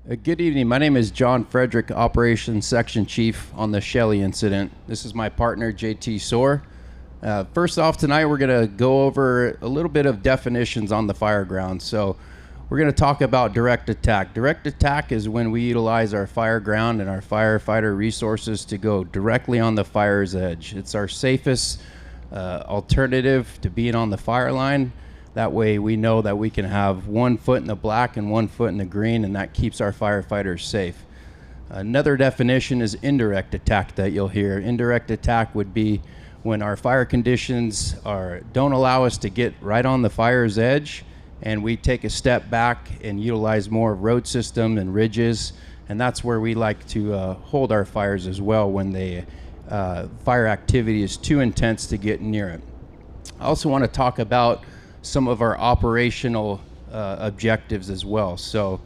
Good evening. My name is John Frederick, Operations Section Chief on the Shelly incident. This is my partner, JT Sohr. First off, tonight we're going to go over a little bit of definitions on the fire ground. So we're going to talk about direct attack. Direct attack is when we utilize our fire ground and our firefighter resources to go directly on the fire's edge. It's our safest alternative to being on the fire line. That way we know that we can have 1 foot in the black and 1 foot in the green, and that keeps our firefighters safe. Another definition is indirect attack that you'll hear. Indirect attack would be when our fire conditions don't allow us to get right on the fire's edge, and we take a step back and utilize more road system and ridges, and that's where we like to hold our fires as well when the fire activity is too intense to get near it. I also want to talk about some of our operational objectives as well. So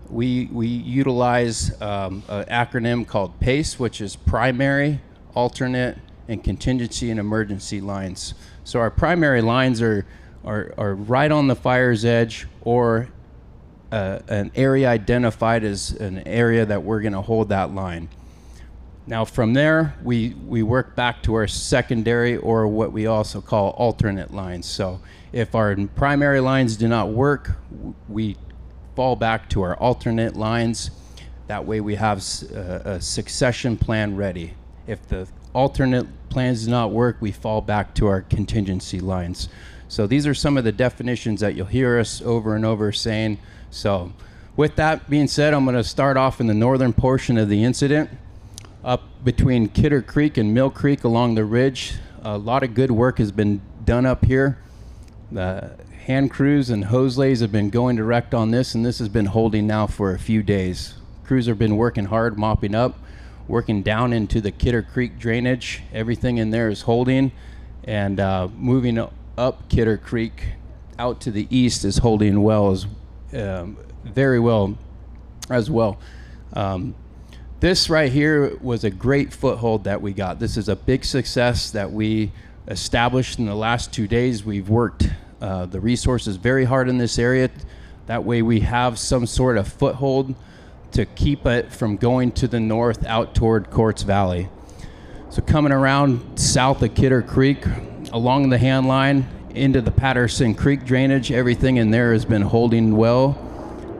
we utilize an acronym called PACE, which is primary, alternate, and contingency and emergency lines. So our primary lines are right on the fire's edge, or an area identified as an area that we're going to hold that line. Now from there, we work back to our secondary, or what we also call alternate lines. So if our primary lines do not work, we fall back to our alternate lines. That way we have a succession plan ready. If the alternate plans do not work, we fall back to our contingency lines. So these are some of the definitions that you'll hear us over and over saying. So with that being said, I'm going to start off in the northern portion of the incident. Up between Kidder Creek and Mill Creek along the ridge, a lot of good work has been done up here. The hand crews and hose lays have been going direct on this, and this has been holding now for a few days. Crews have been working hard, mopping up, working down into the Kidder Creek drainage. Everything in there is holding, and moving up Kidder Creek out to the east is holding well, as very well as well. This right here was a great foothold that we got. This is a big success that we established in the last 2 days. We've worked the resources very hard in this area. That way we have some sort of foothold to keep it from going to the north out toward Quartz Valley. So coming around south of Kidder Creek, along the hand line into the Patterson Creek drainage, everything in there has been holding well.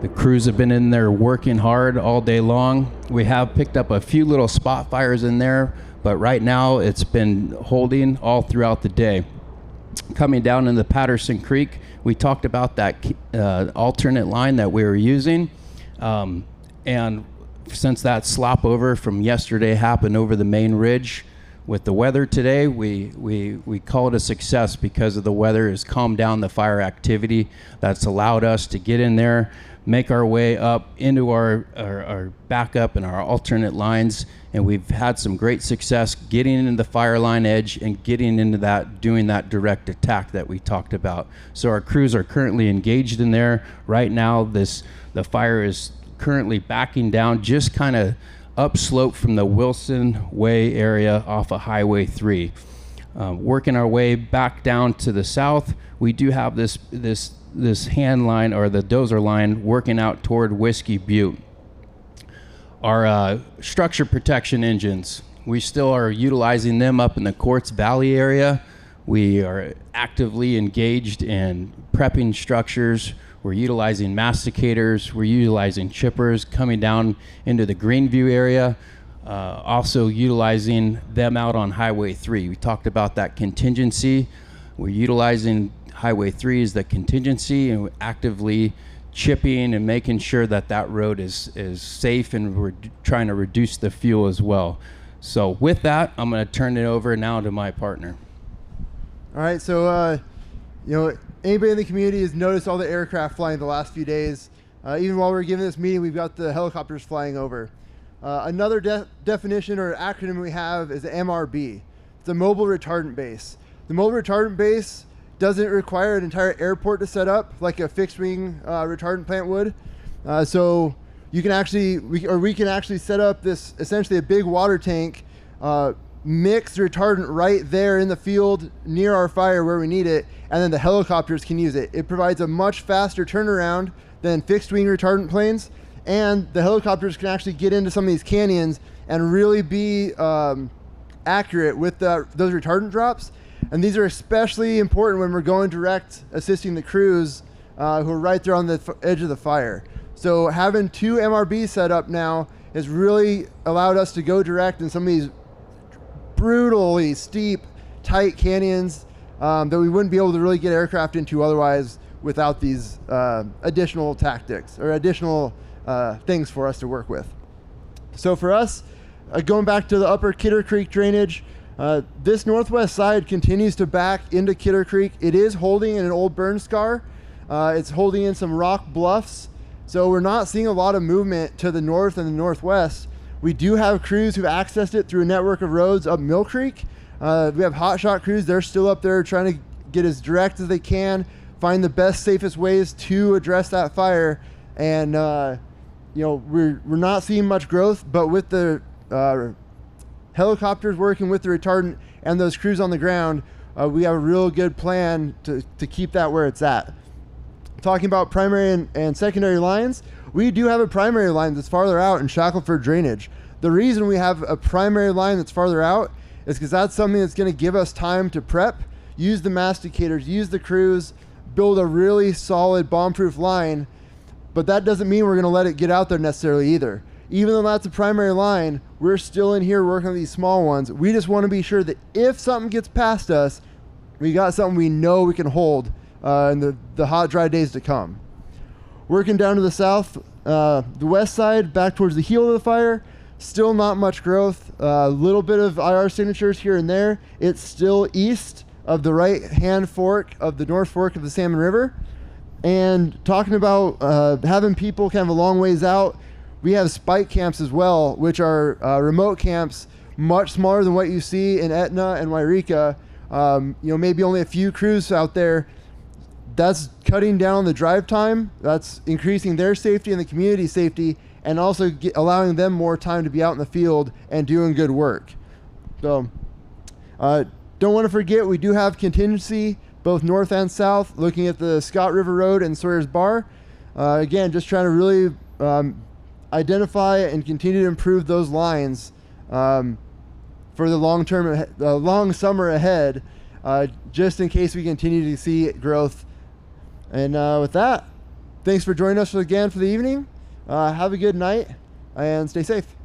The crews have been in there working hard all day long. We have picked up a few little spot fires in there, but right now it's been holding all throughout the day. Coming down in the Patterson Creek, we talked about that alternate line that we were using. And since that slop over from yesterday happened over the main ridge, with the weather today, we call it a success because of the weather has calmed down the fire activity. That's allowed us to get in there, make our way up into our backup and our alternate lines, and we've had some great success getting into the fire line edge and getting into that, doing that direct attack that we talked about. So our crews are currently engaged in there. Right now, the fire is currently backing down just kind of upslope from the Wilson Way area off of Highway 3. Working our way back down to the south, we do have this hand line, or the dozer line, working out toward Whiskey Butte. Our structure protection engines, we still are utilizing them up in the Quartz Valley area. We are actively engaged in prepping structures. We're utilizing masticators. We're utilizing chippers coming down into the Greenview area. Also utilizing them out on Highway 3. We talked about that contingency. We're utilizing Highway 3 as the contingency, and we're actively chipping and making sure that that road is safe, and we're trying to reduce the fuel as well. So with that, I'm going to turn it over now to my partner. All right, so anybody in the community has noticed all the aircraft flying the last few days. Even while we're giving this meeting, we've got the helicopters flying over. Another definition or acronym we have is MRB. It's a mobile retardant base. The mobile retardant base doesn't require an entire airport to set up like a fixed wing retardant plant would. So you can actually, we can actually set up this, essentially a big water tank, mix retardant right there in the field near our fire where we need it, and then the helicopters can use it. It provides a much faster turnaround than fixed wing retardant planes, and the helicopters can actually get into some of these canyons and really be accurate with those retardant drops. And these are especially important when we're going direct, assisting the crews who are right there on the edge of the fire. So having 2 MRBs set up now has really allowed us to go direct in some of these brutally steep, tight canyons that we wouldn't be able to really get aircraft into otherwise without these additional tactics or additional things for us to work with. So for us, going back to the upper Kidder Creek drainage, this northwest side continues to back into Kidder Creek. It is holding in an old burn scar. It's holding in some rock bluffs. So we're not seeing a lot of movement to the north and the northwest. We do have crews who've accessed it through a network of roads up Mill Creek. We have hotshot crews. They're still up there trying to get as direct as they can, find the best, safest ways to address that fire. And we're not seeing much growth, but with the helicopters working with the retardant and those crews on the ground, we have a real good plan to keep that where it's at. Talking about primary and secondary lines, we do have a primary line that's farther out in Shackleford drainage. The reason we have a primary line that's farther out is because that's something that's going to give us time to prep, use the masticators, use the crews, build a really solid bomb-proof line. But that doesn't mean we're going to let it get out there necessarily either. Even though that's a primary line, we're still in here working on these small ones. We just want to be sure that if something gets past us, we got something we know we can hold in the hot, dry days to come. Working down to the south, the west side, back towards the heel of the fire, still not much growth. A little bit of IR signatures here and there. It's still east of the right-hand fork of the North Fork of the Salmon River. And talking about having people kind of a long ways out, we have spike camps as well, which are remote camps, much smaller than what you see in Etna and Wairika. Maybe only a few crews out there. That's cutting down the drive time. That's increasing their safety and the community safety, and also allowing them more time to be out in the field and doing good work. So don't want to forget, we do have contingency both north and south, looking at the Scott River Road and Sawyer's Bar. Again, just trying to really identify and continue to improve those lines for the long summer ahead, just in case we continue to see growth. And with that, thanks for joining us again for the evening. Have a good night and stay safe.